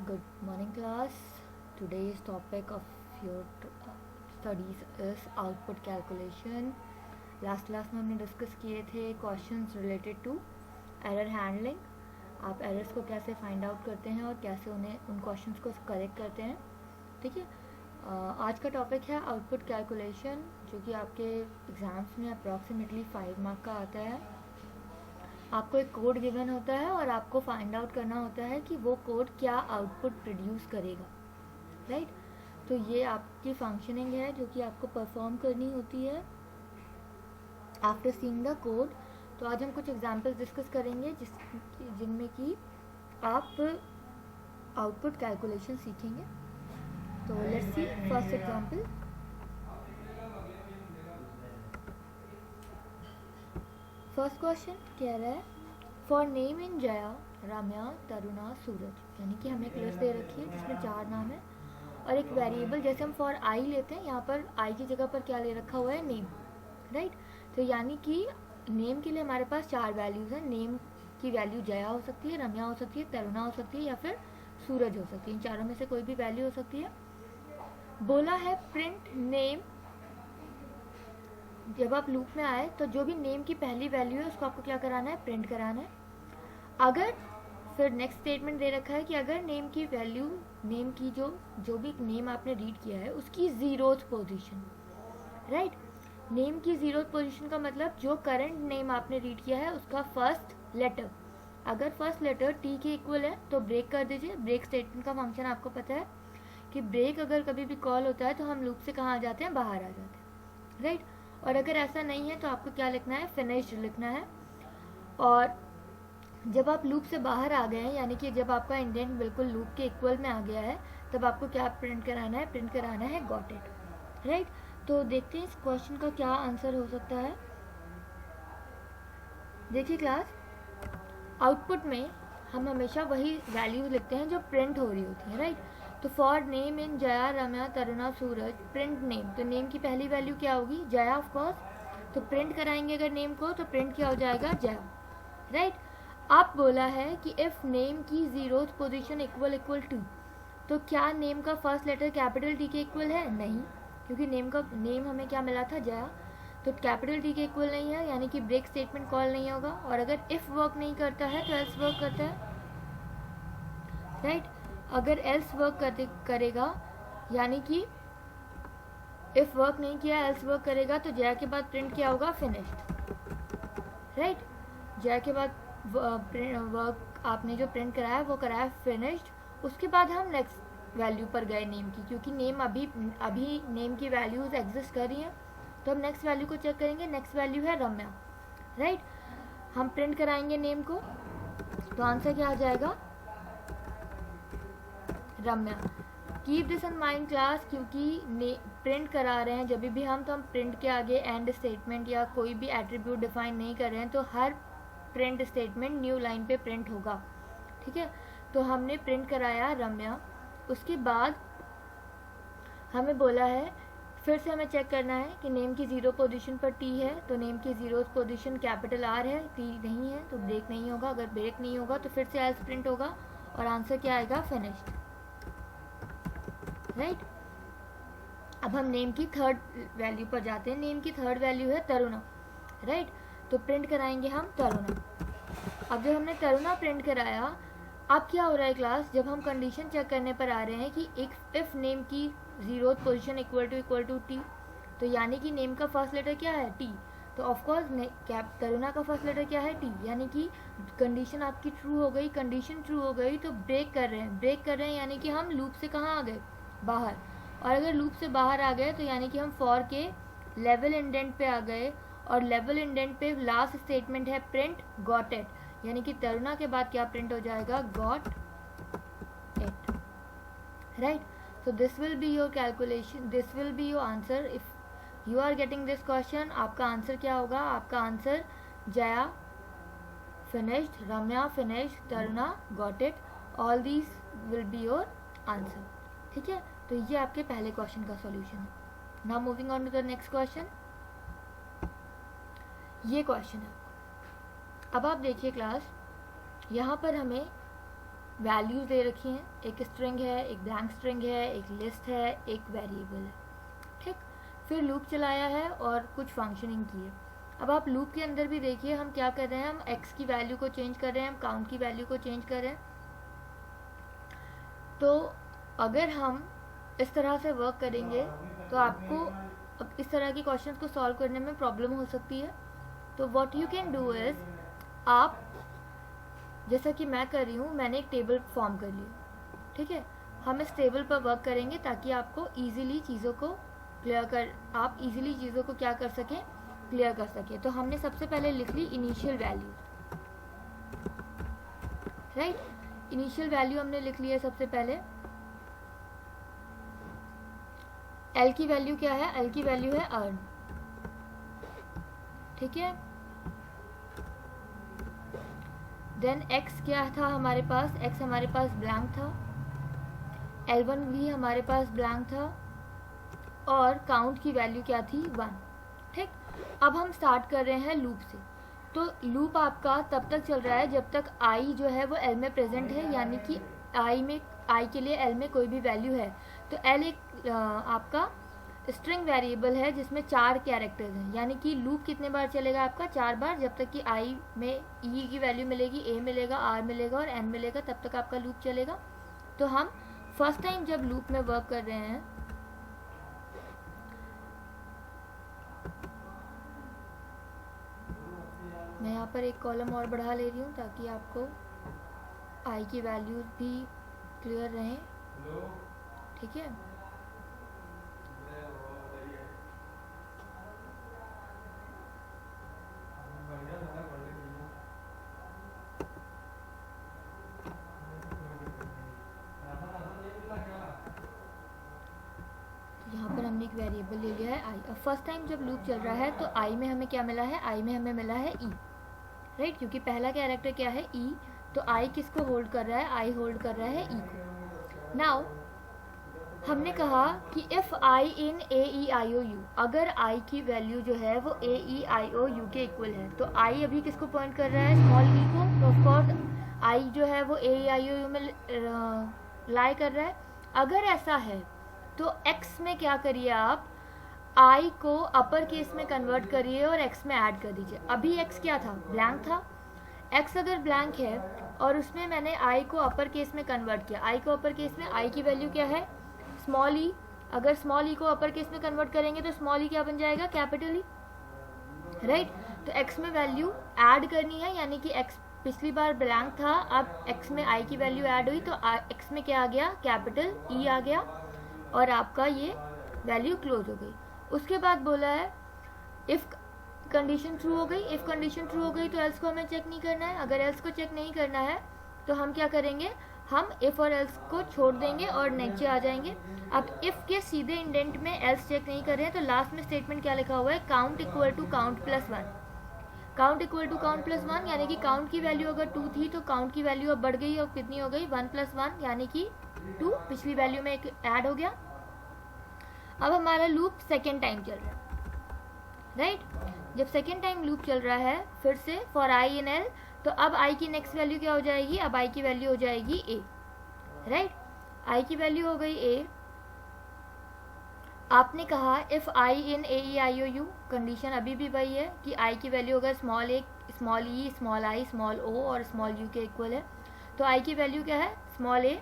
Good morning, class. Today's topic of your studies is output calculation. Last class में हमने discuss किए थे questions related to error handling. आप errors को कैसे फाइंड आउट करते हैं और कैसे उन्हें उन क्वेश्चंस को करेक्ट करते हैं। ठीक है, आज का टॉपिक है आउटपुट कैलकुलेशन, जो कि आपके एग्ज़ाम्स में अप्रॉक्सीमेटली 5 मार्क का आता है। आपको एक कोड गिवन होता है और आपको फाइंड आउट करना होता है कि वो कोड क्या आउटपुट प्रोड्यूस करेगा, राइट। तो ये आपकी फंक्शनिंग है जो कि आपको परफॉर्म करनी होती है आफ्टर सीइंग द कोड। तो आज हम कुछ एग्जांपल्स डिस्कस करेंगे जिनमें कि आप आउटपुट कैलकुलेशन सीखेंगे। तो let's see first example. First question कह रहा है फॉर नेम इन जया, रम्या, तरुणा, सूरज। यानी कि हमें एक लिस्ट दे रखी है जिसमें 4 नाम है और एक वेरिएबल, जैसे हम फॉर आई लेते हैं, यहाँ पर आई की जगह पर क्या ले रखा हुआ है, नेम, राइट। तो यानी कि नेम के लिए हमारे पास 4 वैल्यूज़ हैं। नेम की वैल्यू जया हो सकती है, रम्या हो सकती है, तरुणा हो सकती है या फिर सूरज हो सकती है। इन चारों में से कोई भी वैल्यू हो सकती है। बोला है प्रिंट नेम। जब आप लूप में आए तो जो भी नेम की पहली वैल्यू है उसको आपको क्या कराना है, प्रिंट कराना है। अगर फिर नेक्स्ट स्टेटमेंट दे रखा है कि अगर नेम की वैल्यू, नेम की जो भी नेम आपने रीड किया है उसकी 0th पोजीशन, राइट। नेम की 0th पोजीशन का मतलब जो करंट नेम आपने रीड किया है उसका फर्स्ट लेटर, अगर फर्स्ट लेटर टी के इक्वल है तो ब्रेक कर दीजिए। ब्रेक स्टेटमेंट का फंक्शन आपको पता है कि ब्रेक अगर कभी भी कॉल होता है तो हम लूप से कहाँ आ जाते हैं, बाहर आ जाते हैं, राइट। और अगर ऐसा नहीं है तो आपको क्या लिखना है, फिनिश्ड लिखना है। और जब आप लूप से बाहर आ गए हैं, यानी कि जब आपका इंडेंट बिल्कुल लूप के इक्वल में आ गया है, तब आपको क्या प्रिंट कराना है, प्रिंट कराना है गॉट इट, राइट। तो देखते हैं इस क्वेश्चन का क्या आंसर हो सकता है। देखिए क्लास, आउटपुट में हम हमेशा वही वैल्यूज लिखते हैं जो प्रिंट हो रही होती है, राइट। तो for name in Jaya, Ramya, Taruna, Suraj, print name. तो नेम की पहली वैल्यू क्या होगी, जया ऑफ कोर्स। तो प्रिंट कराएंगे अगर नेम को तो प्रिंट क्या हो जाएगा, जया, राइट। अब बोला है कि इफ नेम की 0th पोजीशन इक्वल टू, तो क्या नेम का फर्स्ट लेटर कैपिटल टी के इक्वल है, नहीं, क्योंकि नेम हमें क्या मिला था, जया। तो कैपिटल टी के इक्वल नहीं है, यानी कि ब्रेक स्टेटमेंट कॉल नहीं होगा। और अगर इफ वर्क नहीं करता है तो एल्स वर्क करता है, राइट। अगर एल्स वर्क करेगा, यानी कि इफ वर्क नहीं किया एल्स वर्क करेगा, तो जया के बाद प्रिंट क्या होगा, फिनिश्ड, राइट। जया के बाद वर्क आपने जो प्रिंट कराया वो कराया फिनिश्ड। उसके बाद हम नेक्स्ट वैल्यू पर गए नेम की, क्योंकि नेम अभी नेम की वैल्यूज एग्जिस्ट कर रही हैं। तो हम नेक्स्ट वैल्यू को चेक करेंगे। नेक्स्ट वैल्यू है रम्या, राइट। हम प्रिंट कराएंगे नेम को, तो आंसर क्या आ जाएगा, Ramya. Keep this in mind class, क्योंकि प्रिंट करा रहे हैं जब भी हम, तो हम प्रिंट के आगे एंड स्टेटमेंट या कोई भी एट्रीब्यूट डिफाइन नहीं कर रहे हैं, तो हर प्रिंट स्टेटमेंट न्यू लाइन पे प्रिंट होगा, ठीक है। तो हमने प्रिंट कराया रम्या। उसके बाद हमें बोला है, फिर से हमें चेक करना है कि नेम की 0 पोजीशन पर टी है, तो नेम की 0th पोजीशन कैपिटल आर है, टी नहीं है, तो ब्रेक नहीं होगा। अगर ब्रेक नहीं होगा तो फिर से एल्स प्रिंट होगा और आंसर क्या आएगा, फिनिश्ड, राइट। अब हम नेम की 3rd वैल्यू पर जाते हैं। नेम की 3rd वैल्यू है तरुणा, राइट। तो प्रिंट कराएंगे हम तरुणा। अब जब हमने तरुणा प्रिंट कराया, अब क्या हो रहा है क्लास, जब हम कंडीशन चेक करने पर आ रहे हैं कि इफ नेम की 0th position equal to T, तो यानी कि नेम का फर्स्ट लेटर क्या है, टी। तो ऑफकोर्स तरुणा का फर्स्ट लेटर क्या है, टी, यानी कि कंडीशन आपकी ट्रू हो गई। कंडीशन ट्रू हो गई तो ब्रेक कर रहे हैं, यानी कि हम लूप से कहाँ आ गए, बाहर। और अगर लूप से बाहर आ गए तो यानी कि हम फॉर के लेवल इंडेंट पे आ गए, और लेवल इंडेंट पे लास्ट स्टेटमेंट है प्रिंट गॉट इट, यानी कि तरुणा के बाद क्या प्रिंट हो जाएगा, got it, right. So this will be your calculation, this will be your answer if you are getting this question. आपका आंसर क्या होगा, आपका answer Jaya finished, Ramya finished, Taruna got it, all these will be your answer, ठीक है। तो ये आपके पहले क्वेश्चन का सॉल्यूशन है। Now moving on to the next question. ये क्वेश्चन है, अब आप देखिए क्लास, यहाँ पर हमें वैल्यूज दे रखी हैं, एक स्ट्रिंग है, एक ब्लैंक स्ट्रिंग है, एक लिस्ट है, एक वेरिएबल है, ठीक। फिर लूप चलाया है और कुछ फंक्शनिंग की है। अब आप लूप के अंदर भी देखिए हम क्या कर रहे हैं, हम x की वैल्यू को चेंज कर रहे हैं, हम काउंट की वैल्यू को चेंज कर रहे हैं। तो अगर हम इस तरह से वर्क करेंगे तो आपको इस तरह के क्वेश्चंस को सॉल्व करने में प्रॉब्लम हो सकती है। तो what you can do is, आप जैसा कि मैं कर रही हूँ, मैंने एक टेबल फॉर्म कर ली, ठीक है। हम इस टेबल पर वर्क करेंगे ताकि आपको इजीली चीज़ों को आप इजीली चीज़ों को क्या कर सकें, क्लियर कर सकें। तो हमने सबसे पहले लिख ली initial value, right. Initial value हमने लिख ली है सबसे पहले। एल की वैल्यू क्या है, एल की वैल्यू है अर्न, ठीक है। देन x क्या था हमारे पास, x हमारे पास ब्लैंक था, L1 भी हमारे पास ब्लैंक था, और काउंट की वैल्यू क्या थी 1, ठीक। अब हम स्टार्ट कर रहे हैं लूप से। तो लूप आपका तब तक चल रहा है जब तक i जो है वो L में प्रेजेंट है, यानी कि i के लिए L में कोई भी वैल्यू है। तो L एक आपका स्ट्रिंग वेरिएबल है जिसमें 4 कैरेक्टर्स हैं, यानी कि लूप कितने बार चलेगा आपका, 4 बार, जब तक कि i में e की वैल्यू मिलेगी, a मिलेगा, r मिलेगा और n मिलेगा, तब तक आपका लूप चलेगा। तो हम फर्स्ट टाइम जब लूप में वर्क कर रहे हैं, मैं यहाँ पर एक कॉलम और बढ़ा ले रही हूँ ताकि आपको i की वैल्यूज भी क्लियर रहें, ठीक है। यहाँ पर हमने एक वेरिएबल ले लिया है i। अब फर्स्ट टाइम जब लूप चल रहा है तो i में हमें क्या मिला है, i में हमें मिला है e, राइट, क्योंकि पहला कैरेक्टर क्या है e, तो i किसको होल्ड कर रहा है, i होल्ड कर रहा है e को। नाउ हमने कहा कि if i in a e i o u, अगर i की वैल्यू जो है वो a e i o u के इक्वल है, तो i अभी किसको पॉइंट कर रहा है, स्मॉल e को। तो ऑफ कोर्स i जो है वो a e i o u में लाई कर रहा है। अगर ऐसा है तो x में क्या करिए आप, i को अपर केस में कन्वर्ट करिए और x में ऐड कर दीजिए। अभी x क्या था, ब्लैंक था। x अगर ब्लैंक है और उसमें मैंने i को अपर केस में कन्वर्ट किया, i को अपर केस में, i की वैल्यू क्या है, स्मॉल e। अगर स्मॉल e को अपर केस में कन्वर्ट करेंगे तो स्मॉल e क्या बन जाएगा, कैपिटल e, राइट। तो x में वैल्यू ऐड करनी है, यानी कि x पिछली बार ब्लैंक था, अब x में i की वैल्यू ऐड हुई तो x में क्या आ गया, कैपिटल e आ गया, और आपका ये वैल्यू क्लोज हो गई। उसके बाद बोला है इफ कंडीशन ट्रू हो गई, इफ कंडीशन ट्रू हो गई तो एल्स को हमें चेक नहीं करना है। अगर एल्स को चेक नहीं करना है तो हम क्या करेंगे, हम इफ और एल्स को छोड़ देंगे और नीचे आ जाएंगे। अब इफ के सीधे इंडेंट में एल्स चेक नहीं कर रहे हैं तो लास्ट में स्टेटमेंट क्या लिखा हुआ है, count equal to count plus 1, count equal to count plus 1, यानी कि काउंट की वैल्यू अगर 2 थी तो काउंट की वैल्यू अब बढ़ गई और कितनी हो गई, 1 प्लस 1 यानी कि 2, पिछली वैल्यू में एक ऐड हो गया। अब हमारा लूप सेकेंड टाइम चल रहा है, राइट। जब सेकेंड टाइम लूप चल रहा है फिर से फॉर i इन l, तो अब i की नेक्स्ट वैल्यू क्या हो जाएगी, अब i की वैल्यू हो जाएगी a, राइट। i की वैल्यू हो गई a। आपने कहा if i in a e i o u, condition अभी भी वही है कि i की वैल्यू अगर small a, small e, small i, small o और स्मॉल u के इक्वल है, तो i की वैल्यू क्या है, स्मॉल a।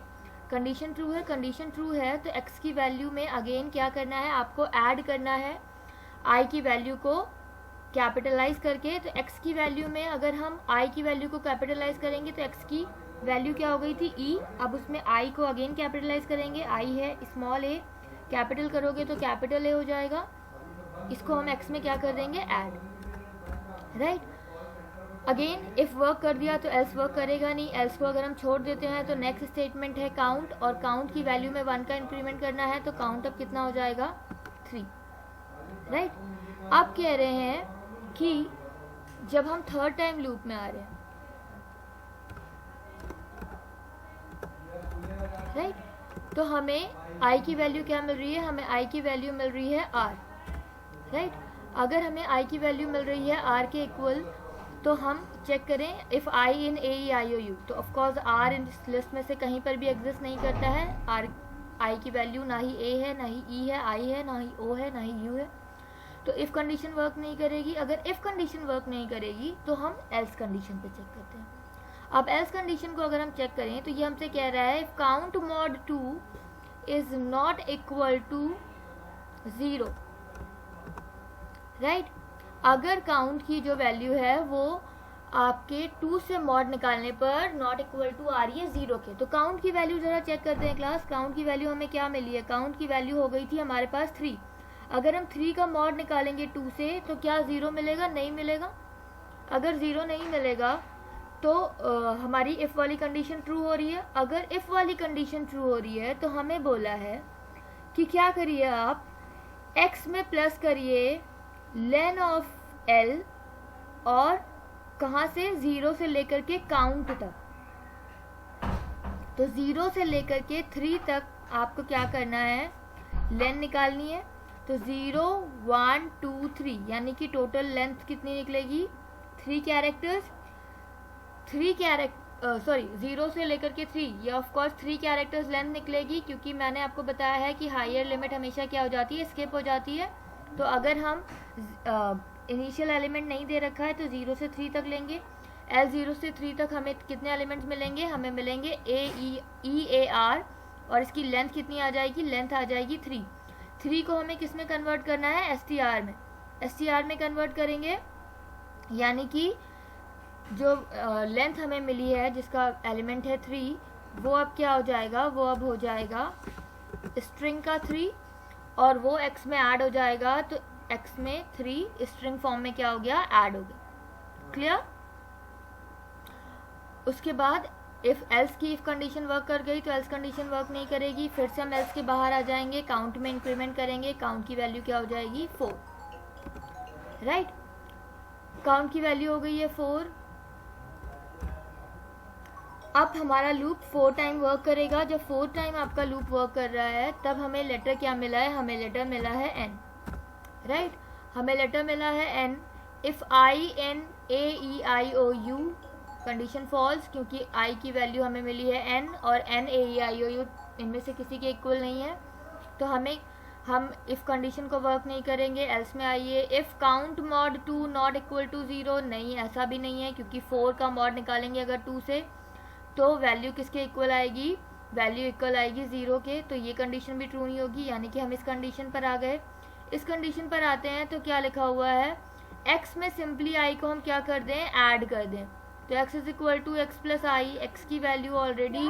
कंडीशन ट्रू है, कंडीशन ट्रू है तो x की वैल्यू में अगेन क्या करना है, आपको ऐड करना है i की वैल्यू को कैपिटलाइज करके। तो x की वैल्यू में अगर हम i की वैल्यू को कैपिटलाइज करेंगे तो x की वैल्यू क्या हो गई थी e, अब उसमें i को अगेन कैपिटलाइज करेंगे, i है स्मॉल a, कैपिटल करोगे तो कैपिटल a हो जाएगा, इसको हम x में क्या कर देंगे, add, right. Again if work कर दिया तो एल्स वर्क करेगा नहीं, एल्स को अगर हम छोड़ देते हैं तो नेक्स्ट स्टेटमेंट है काउंट, और काउंट की वैल्यू में 1 का इंक्रीमेंट करना है, तो काउंट अब कितना हो जाएगा, 3, राइट। आप कह रहे हैं कि जब हम थर्ड टाइम लूप में आ रहे हैं, राइट, तो हमें i की वैल्यू क्या मिल रही है, हमें i की वैल्यू मिल रही है r, राइट। अगर हमें i की वैल्यू मिल रही है r के इक्वल, तो हम चेक करें if I in A E I O U, तो ऑफकोर्स आर इस लिस्ट में से कहीं पर भी एग्जिस्ट नहीं करता है। आर आई की वैल्यू ना ही ए है, ना ही ई है, आई है, ना ही ओ है, ना ही यू है, तो इफ़ कंडीशन वर्क नहीं करेगी। अगर इफ़ कंडीशन वर्क नहीं करेगी तो हम एल्स कंडीशन पे चेक करते हैं। अब एल्स कंडीशन को अगर हम चेक करें तो ये हमसे कह रहा है if count mod 2 is not equal to 0, right. अगर काउंट की जो वैल्यू है वो आपके 2 से मॉड निकालने पर नॉट इक्वल टू आ रही है 0 के, तो काउंट की वैल्यू जरा चेक करते हैं क्लास। काउंट की वैल्यू हमें क्या मिली है? काउंट की वैल्यू हो गई थी हमारे पास 3। अगर हम 3 का मॉड निकालेंगे 2 से तो क्या 0 मिलेगा? नहीं मिलेगा। अगर 0 नहीं मिलेगा तो हमारी इफ़ वाली कंडीशन ट्रू हो रही है। अगर इफ़ वाली कंडीशन ट्रू हो रही है तो हमें बोला है कि क्या करिए आप x में प्लस करिए लेन ऑफ l, और कहाँ से? 0 से लेकर के काउंट तक। तो 0 से लेकर के 3 तक आपको क्या करना है? लेंथ निकालनी है। तो 0 1 2 3 यानी कि टोटल लेंथ कितनी निकलेगी? 3 कैरेक्टर्स। 0 से लेकर के 3, ये ऑफ कोर्स 3 कैरेक्टर्स लेंथ निकलेगी, क्योंकि मैंने आपको बताया है कि हायर लिमिट हमेशा क्या हो जाती है? स्किप हो जाती है। तो अगर हम इनिशियल एलिमेंट नहीं दे रखा है तो 0 से 3 तक लेंगे। L0 से 3 तक हमें कितने एलिमेंट्स मिलेंगे? हमें मिलेंगे EAR, और इसकी लेंथ कितनी आ जाएगी? लेंथ आ जाएगी 3। 3 को हमें किस में कन्वर्ट करना है? STR में। STR में कन्वर्ट करेंगे, यानी कि जो लेंथ हमें मिली है जिसका एलिमेंट है 3, वो अब क्या हो जाएगा? वो अब हो जाएगा स्ट्रिंग का 3, और वो x में ऐड हो जाएगा। तो x में 3 स्ट्रिंग फॉर्म में क्या हो गया? ऐड हो गया। क्लियर? उसके बाद इफ एल्स की इफ कंडीशन वर्क कर गई तो एल्स कंडीशन वर्क नहीं करेगी। फिर से हम एल्स के बाहर आ जाएंगे, काउंट में इंक्रीमेंट करेंगे। काउंट की वैल्यू क्या हो जाएगी? 4, राइट। काउंट की वैल्यू हो गई है 4। अब हमारा लूप 4 टाइम वर्क करेगा। जब 4 टाइम आपका लूप वर्क कर रहा है तब हमें लेटर क्या मिला है? हमें लेटर मिला है n, राइट। हमें लेटर मिला है n। If I in A E I O U, condition false, क्योंकि i की वैल्यू हमें मिली है n, और n a e i o u इनमें से किसी के इक्वल नहीं है, तो हम इफ कंडीशन को वर्क नहीं करेंगे। एल्स में आइए, if count mod 2 not equal to 0, नहीं, ऐसा भी नहीं है, क्योंकि 4 का मॉड निकालेंगे अगर 2 से तो वैल्यू किसके इक्वल आएगी? वैल्यू इक्वल आएगी 0 के, तो ये कंडीशन भी ट्रू नहीं होगी, यानी कि हम इस कंडीशन पर आ गए। इस कंडीशन पर आते हैं तो क्या लिखा हुआ है? x में सिंपली i को हम क्या कर दें? ऐड कर दें। तो x is equal to x plus I. X की वैल्यू ऑलरेडी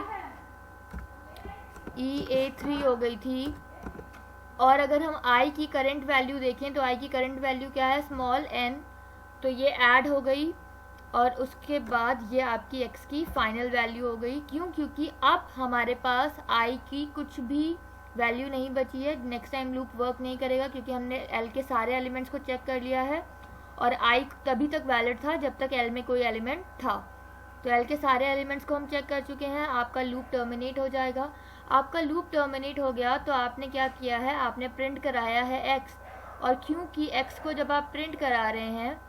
EA3 हो गई थी, और अगर हम i की करंट वैल्यू देखें तो i की करंट वैल्यू क्या है? स्मॉल n, तो ये ऐड हो गई, और उसके बाद ये आपकी x की फाइनल वैल्यू हो गई। क्यों? क्योंकि अब हमारे पास i की कुछ भी वैल्यू नहीं बची है। नेक्स्ट टाइम लूप वर्क नहीं करेगा, क्योंकि हमने l के सारे एलिमेंट्स को चेक कर लिया है, और i तभी तक वैलिड था जब तक l में कोई एलिमेंट था। तो l के सारे एलिमेंट्स को हम चेक कर चुके हैं। आपका लूप टर्मिनेट हो जाएगा। आपका लूप टर्मिनेट हो गया तो आपने क्या किया है? आपने प्रिंट कराया है x, और क्योंकि x को जब आप प्रिंट करा रहे हैं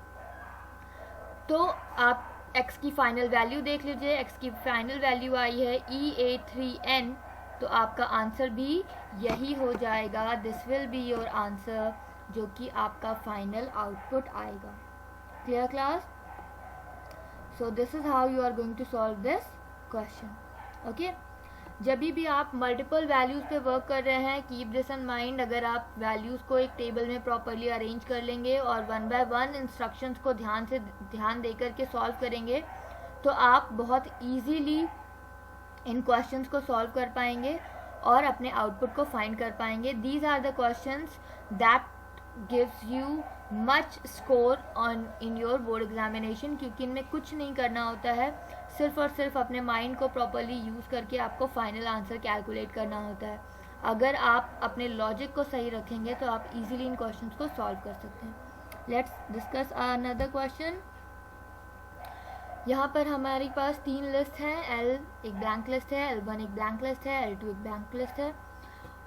तो आप x की फाइनल वैल्यू देख लीजिए। x की फाइनल वैल्यू आई है EA3n, तो आपका आंसर भी यही हो जाएगा। This will be your answer, जो कि आपका फाइनल आउटपुट आएगा। Clear class? So this is how you are going to solve this question. Okay, जब भी आप मल्टीपल वैल्यूज़ पे वर्क कर रहे हैं, कीप दिस इन माइंड। अगर आप वैल्यूज़ को एक टेबल में प्रॉपरली अरेंज कर लेंगे और 1 बाय 1 इंस्ट्रक्शंस को ध्यान दे करके सॉल्व करेंगे तो आप बहुत ईजीली इन क्वेश्चंस को सॉल्व कर पाएंगे और अपने आउटपुट को फाइंड कर पाएंगे। These are the questions that gives you much score in your board examination, क्योंकि इनमें कुछ नहीं करना होता है, सिर्फ और सिर्फ अपने माइंड को प्रॉपरली यूज़ करके आपको फाइनल आंसर कैलकुलेट करना होता है। अगर आप अपने लॉजिक को सही रखेंगे तो आप इजीली इन क्वेश्चंस को सॉल्व कर सकते हैं। Let's discuss another question. यहाँ पर हमारे पास 3 लिस्ट हैं। L एक ब्लैंक लिस्ट है, L1 एक ब्लैंक लिस्ट है, L2 एक ब्लैंक लिस्ट है,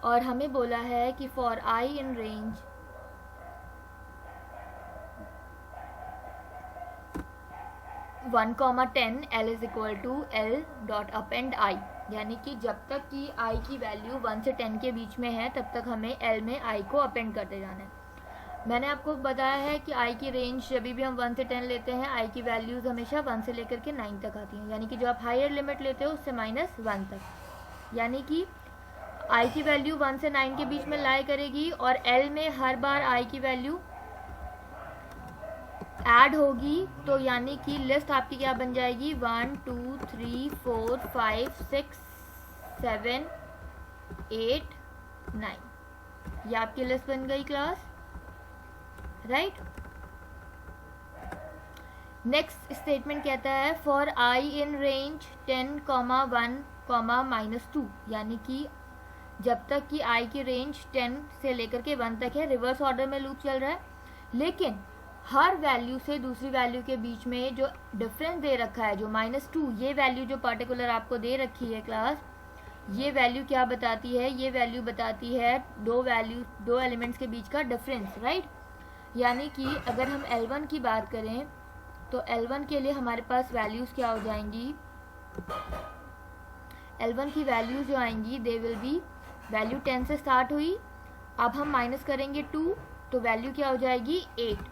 और हमें बोला है कि for i in range 1,10 L is equal to L dot append I, यानी कि जब तक कि I की वैल्यू 1 से 10 के बीच में है तब तक हमें L में I को अपेंड करते जाना है। मैंने आपको बताया है कि I की रेंज जब भी हम 1 से 10 लेते हैं I की वैल्यूज़ हमेशा 1 से लेकर के 9 तक आती हैं, यानी कि जो आप हायर लिमिट लेते हो उससे -1 तक, यानी कि I की वैल्यू 1 से 9 के बीच में लाई करेगी और L में हर बार I की वैल्यू ऐड होगी, तो यानी कि लिस्ट आपकी क्या बन जाएगी 1 2 3 4 5 6 7 8 9, ये आपकी लिस्ट बन गई क्लास, राइट। नेक्स्ट स्टेटमेंट कहता है फॉर I इन रेंज 10, 1, -2, यानी कि जब तक कि I की रेंज 10 से लेकर के 1 तक है, रिवर्स ऑर्डर में लूप चल रहा है, लेकिन हर वैल्यू से दूसरी वैल्यू के बीच में जो डिफरेंस दे रखा है, जो -2, ये वैल्यू जो पर्टिकुलर आपको दे रखी है क्लास, ये वैल्यू क्या बताती है, ये वैल्यू बताती है दो एलिमेंट्स के बीच का डिफरेंस, राइट। यानी कि अगर हम L1 की बात करें तो L1 के लिए हमारे पास वैल्यूज़ क्या हो जाएंगी, L1 की वैल्यूज जो आएंगी दे विल बी, वैल्यू 10 से स्टार्ट हुई, अब हम माइनस करेंगे 2 तो वैल्यू क्या हो जाएगी 8,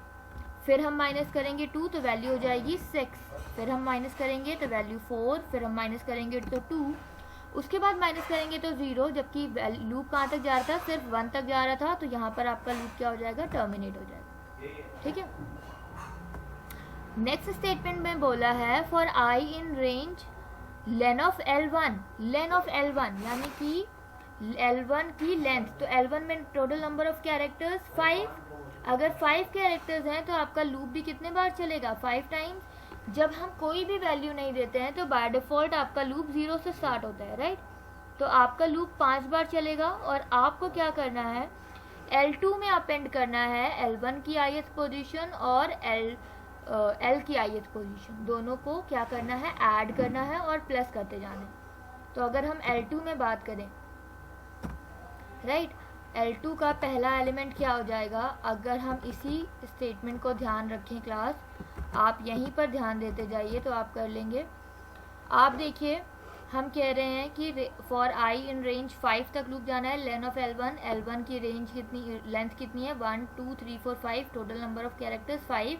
फिर हम माइनस करेंगे 2 तो वैल्यू हो जाएगी 6, फिर हम माइनस करेंगे तो वैल्यू 4, फिर हम माइनस करेंगे तो 2, उसके बाद माइनस करेंगे तो 0, जबकि लूप कहाँ तक जा रहा था, सिर्फ 1 तक जा रहा था, तो यहाँ पर आपका लूप क्या हो जाएगा, टर्मिनेट हो जाएगा, ठीक है। नेक्स्ट स्टेटमेंट में बोला है for I in range lane of L1, यानी कि L1 की लेंथ, तो L1 में टोटल नंबर ऑफ कैरेक्टर्स 5, अगर 5 कैरेक्टर्स हैं तो आपका लूप भी कितने बार चलेगा, 5 टाइम्स। जब हम कोई भी वैल्यू नहीं देते हैं तो बाय डिफॉल्ट आपका लूप 0 से स्टार्ट होता है, राइट। तो आपका लूप 5 बार चलेगा और आपको क्या करना है, L2 में अपेंड करना है L1 की ith पोजीशन और L की ith पोजीशन, दोनों को क्या करना है, ऐड करना है और प्लस करते जाना है। तो अगर हम L2 में बात करें, राइट, L2 का पहला एलिमेंट क्या हो जाएगा, अगर हम इसी स्टेटमेंट को ध्यान रखें क्लास, आप यहीं पर ध्यान देते जाइए तो आप कर लेंगे। आप देखिए हम कह रहे हैं कि फॉर I इन रेंज 5 तक लूप जाना है, लेन ऑफ L1 की रेंज कितनी, लेंथ कितनी है 1 2 3 4 5, टोटल नंबर ऑफ कैरेक्टर्स 5,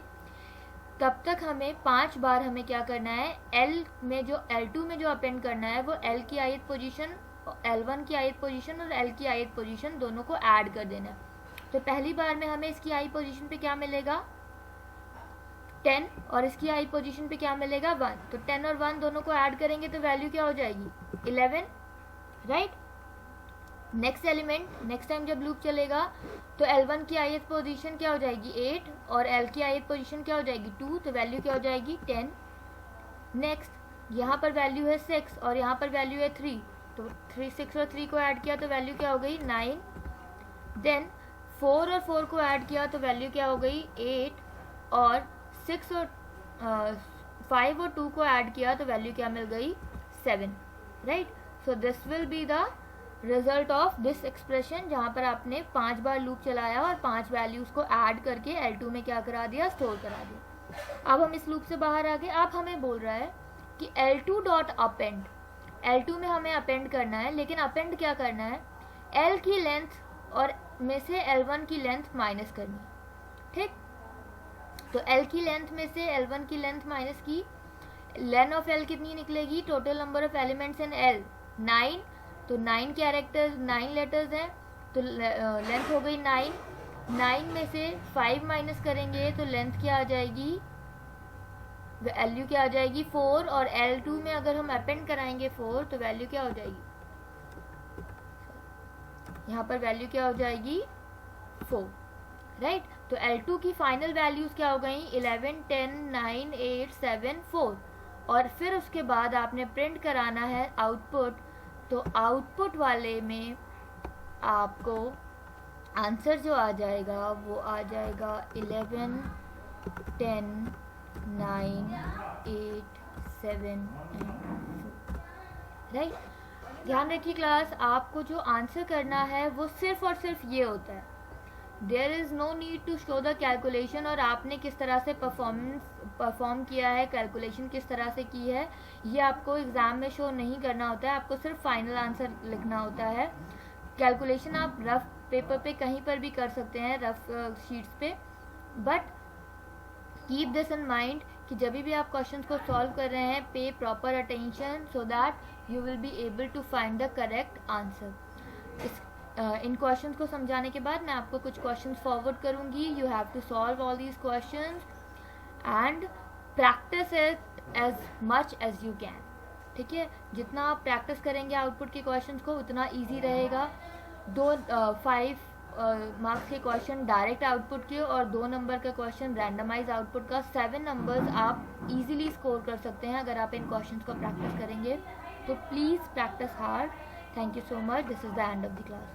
तब तक हमें 5 बार हमें क्या करना है, L2 में जो अपेंड करना है वो L की ith पोजीशन, L1 की ith पोजीशन और L की ith पोजीशन दोनों को ऐड कर देना है। तो पहली बार में हमें इसकी i पोजीशन पे क्या मिलेगा 10 और इसकी i पोजीशन पे क्या मिलेगा 1, तो 10 और 1 दोनों को ऐड करेंगे तो वैल्यू क्या हो जाएगी 11, right. Next element, next time जब लूप चलेगा तो L1 की ith पोजीशन क्या हो जाएगी 8 और L की ith पोजीशन क्या हो जाएगी 2, तो वैल्यू क्या हो जाएगी 10। नेक्स्ट यहाँ पर वैल्यू है 6 और यहाँ पर वैल्यू है 3, तो 6 और 3 को ऐड किया तो वैल्यू क्या हो गई 9, देन 4 और 4 को ऐड किया तो वैल्यू क्या हो गई 8 और 6 और 5 और 2 को ऐड किया तो वैल्यू क्या मिल गई 7, right. So this will be the result of this expression, जहाँ पर आपने 5 बार लूप चलाया और 5 वैल्यूज को ऐड करके L2 में क्या करा दिया, स्टोर करा दिया। अब हम इस लूप से बाहर आ गए। अब हमें बोल रहा है कि L2 डॉट अपेंड, L2 में हमें अपेंड करना है, लेकिन अपेंड क्या करना है, L की लेंथ और में से L1 की लेंथ माइनस करनी है, ठीक। तो L की लेंथ में से L1 की लेंथ माइनस की, लेन ऑफ L कितनी निकलेगी, total number of elements in L 9, तो 9 कैरेक्टर्स 9 लेटर्स हैं, तो लेंथ हो गई 9 में से 5 माइनस करेंगे तो लेंथ क्या आ जाएगी, वैल्यू क्या आ जाएगी 4, और L2 में अगर हम अपेंड कराएंगे 4 तो वैल्यू क्या हो जाएगी, यहाँ पर वैल्यू क्या हो जाएगी 4, राइट। तो L2 की फाइनल वैल्यूज क्या हो गई 11 10 9 8 7 4, और फिर उसके बाद आपने प्रिंट कराना है आउटपुट, तो आउटपुट वाले में आपको आंसर जो आ जाएगा वो आ जाएगा 11 10 9 8 7 एंड 4, राइट। ध्यान रखिए क्लास, आपको जो आंसर करना है वो सिर्फ और सिर्फ ये होता है, there is no need to show the calculation और आपने किस तरह से परफॉर्मेंस परफॉर्म किया है, कैलकुलेशन किस तरह से की है, ये आपको एग्ज़ाम में शो नहीं करना होता है, आपको सिर्फ फाइनल आंसर लिखना होता है। कैलकुलेशन आप रफ पेपर पे कहीं पर भी कर सकते हैं, रफ शीट्स पे, but keep this in mind कि जब भी आप क्वेश्चंस को सॉल्व कर रहे हैं, पे proper attention so that you will be able to find the correct answer. इन क्वेश्चंस को समझाने के बाद मैं आपको कुछ क्वेश्चंस फॉरवर्ड करूंगी। You have to solve all these questions and practice it as much as you can. ठीक है, जितना आप प्रैक्टिस करेंगे आउटपुट के क्वेश्चंस को उतना ईजी रहेगा। 5 मार्क्स के क्वेश्चन डायरेक्ट आउटपुट के और 2 नंबर का क्वेश्चन रैंडमाइज आउटपुट का, 7 नंबर्स आप इजीली स्कोर कर सकते हैं अगर आप इन क्वेश्चंस को प्रैक्टिस करेंगे। तो please practice hard. Thank you so much. This is the end of the class.